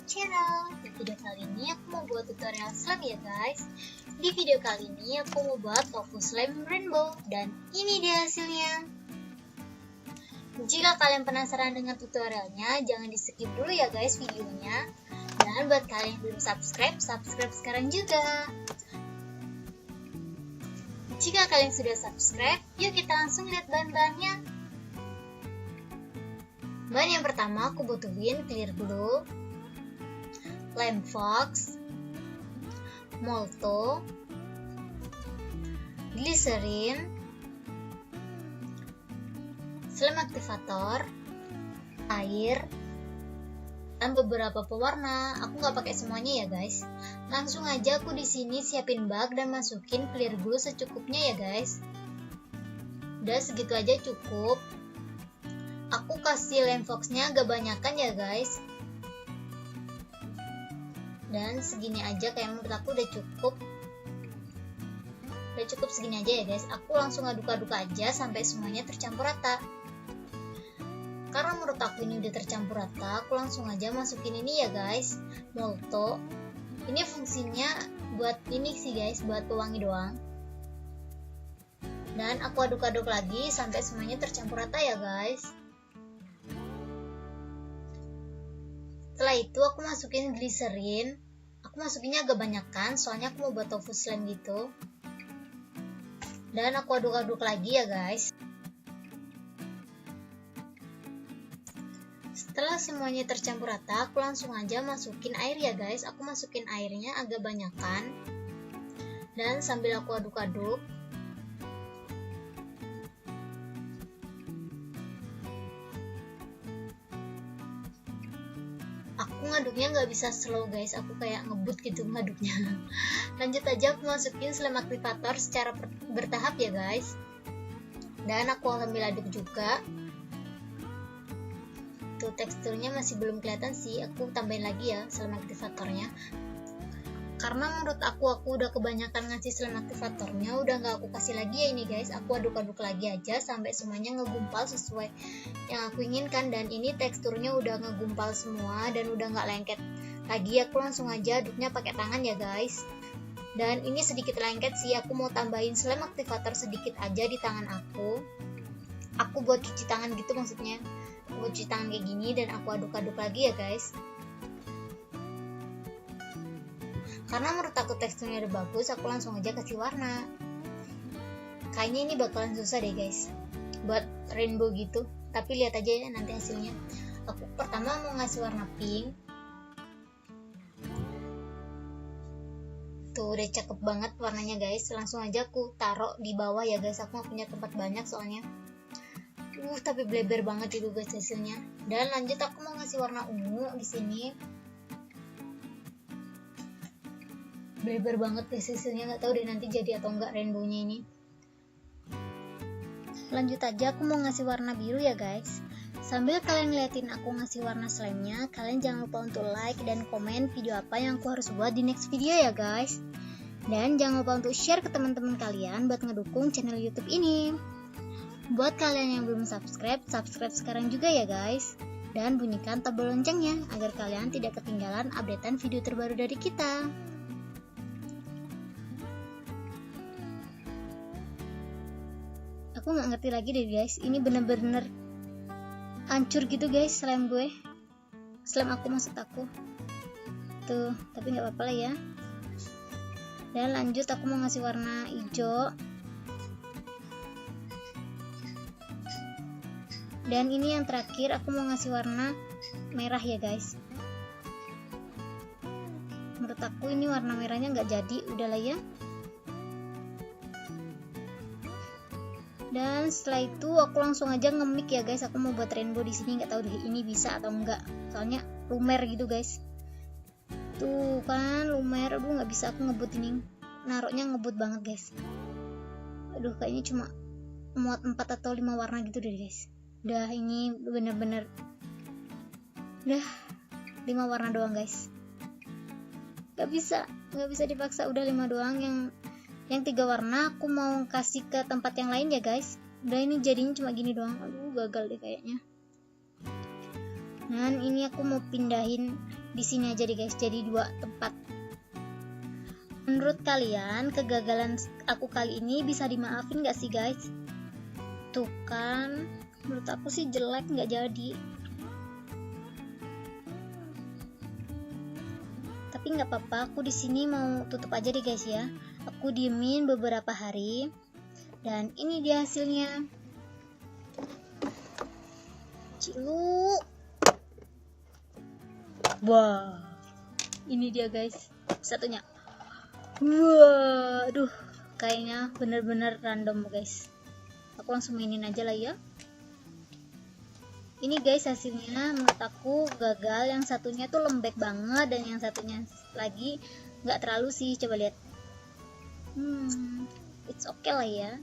channel. Di video kali ini aku mau buat tutorial slime ya guys. Di video kali ini aku mau buat tofu slime rainbow dan ini dia hasilnya. Jika kalian penasaran dengan tutorialnya, jangan di skip dulu ya guys videonya. Dan buat kalian yang belum subscribe sekarang juga. Jika kalian sudah subscribe, yuk kita langsung lihat bahan-bahannya. Bahan yang pertama aku butuhin clear glue, lime fox, molto, glycerin, slime activator, air, dan beberapa pewarna. Aku nggak pakai semuanya ya guys. Langsung aja aku di sini siapin bag dan masukin clear glue secukupnya ya guys. Udah segitu aja cukup. Aku kasih lime foxnya agak banyakan ya guys. Dan segini aja kayak menurut aku udah cukup. Udah cukup segini aja ya guys. Aku langsung aduk-aduk aja sampai semuanya tercampur rata. Karena menurut aku ini udah tercampur rata, aku langsung aja masukin ini ya guys, molto. Ini fungsinya buat ini sih guys, buat pewangi doang. Dan aku aduk-aduk lagi sampai semuanya tercampur rata ya guys. Setelah itu aku masukin glycerin. Aku masukinnya agak banyakan, soalnya aku mau buat tofu slime gitu. Dan aku aduk-aduk lagi ya guys. Setelah semuanya tercampur rata, aku langsung aja masukin air ya guys. Aku masukin airnya agak banyakan. Dan sambil aku aduk-aduk, aku ngaduknya nggak bisa slow guys, aku kayak ngebut gitu ngaduknya. Lanjut aja aku masukin slime activator secara bertahap ya guys. Dan aku sambil aduk juga. Tuh teksturnya masih belum kelihatan sih, aku tambahin lagi ya slime activatornya. Karena menurut aku udah kebanyakan ngasih slime activatornya, udah nggak aku kasih lagi ya ini guys. Aku aduk-aduk lagi aja sampai semuanya ngegumpal sesuai yang aku inginkan. Dan ini teksturnya udah ngegumpal semua dan udah nggak lengket lagi. Aku langsung aja aduknya pakai tangan ya guys. Dan ini sedikit lengket sih, aku mau tambahin slime activator sedikit aja di tangan aku. Aku buat cuci tangan gitu maksudnya. Aku cuci tangan kayak gini dan aku aduk-aduk lagi ya guys. Karena menurut aku teksturnya udah bagus, aku langsung aja kasih warna. Kayaknya ini bakalan susah deh guys buat rainbow gitu, tapi lihat aja ya nanti hasilnya. Aku pertama mau ngasih warna pink. Tuh udah cakep banget warnanya guys. Langsung aja aku taruh di bawah ya guys. Aku gak punya tempat banyak soalnya. Tapi bleber banget itu guys hasilnya. Dan lanjut aku mau ngasih warna ungu di sini. Bleber banget guys hasilnya, nggak tahu deh nanti jadi atau enggak rainbownya ini. Lanjut aja aku mau ngasih warna biru ya guys. Sambil kalian ngeliatin aku ngasih warna slime-nya, kalian jangan lupa untuk like dan komen video apa yang aku harus buat di next video ya guys. Dan jangan lupa untuk share ke teman-teman kalian buat ngedukung channel YouTube ini. Buat kalian yang belum subscribe sekarang juga ya guys. Dan bunyikan tombol loncengnya agar kalian tidak ketinggalan updatean video terbaru dari kita. Aku nggak ngerti lagi deh guys, ini bener-bener hancur gitu guys slime gue. Slime aku maksud aku. Tuh, tapi nggak apa-apa lah ya. Dan lanjut aku mau ngasih warna hijau. Dan ini yang terakhir aku mau ngasih warna merah ya guys. Menurut aku ini warna merahnya nggak jadi, udahlah ya. Dan setelah itu aku langsung aja nge-mix ya guys. Aku mau buat rainbow di sini, nggak tahu deh ini bisa atau enggak. Soalnya lumer gitu guys. Tuh kan lumer, aduh nggak bisa aku ngebut ini. Naroknya ngebut banget guys. Aduh kayaknya cuma muat 4 atau 5 warna gitu deh guys. Udah ini bener-bener udah 5 warna doang guys. Nggak bisa dipaksa, udah 5 doang. Yang 3 warna aku mau kasih ke tempat yang lain ya guys. Udah ini jadinya cuma gini doang. Aduh gagal deh kayaknya. Dan ini aku mau pindahin di sini aja deh guys, jadi 2 tempat. Menurut kalian kegagalan aku kali ini bisa dimaafin gak sih guys? Tuh kan, menurut aku sih jelek, nggak jadi. Tapi nggak apa-apa, aku di sini mau tutup aja deh guys ya. Aku diemin beberapa hari dan ini dia hasilnya. Cilu. Wah, ini dia guys, satunya. Wah, aduh, kayaknya bener-bener random guys. Aku langsung mainin aja lah ya. Ini guys hasilnya menurut aku gagal. Yang satunya tuh lembek banget dan yang satunya lagi nggak terlalu sih. Coba lihat. It's okay lah ya.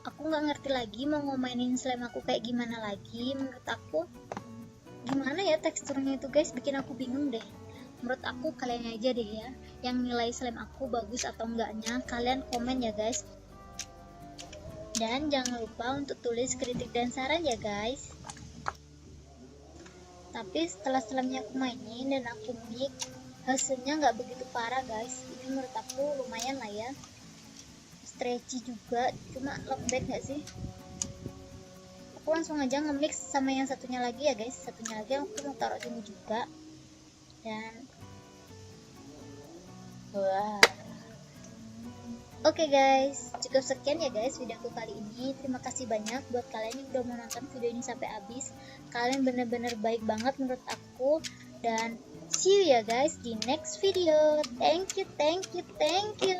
Aku nggak ngerti lagi mau ngomainin slime aku kayak gimana lagi. Menurut aku gimana ya teksturnya itu guys, bikin aku bingung deh. Menurut aku kalian aja deh ya yang nilai slime aku bagus atau enggaknya. Kalian komen ya guys. Dan jangan lupa untuk tulis kritik dan saran ya guys. Tapi setelah slime-nya aku mainin dan aku mix, hasilnya nggak begitu parah guys. Ini menurut aku lumayan lah ya. Stretchy juga, cuma lembek nggak sih? Aku langsung aja nge-mix sama yang satunya lagi ya guys. Satunya lagi aku mau taruh sini juga. Dan wah. Oke guys, cukup sekian ya guys videoku kali ini. Terima kasih banyak buat kalian yang udah menonton video ini sampai habis. Kalian bener-bener baik banget menurut aku. Dan see you ya guys di next video. Thank you.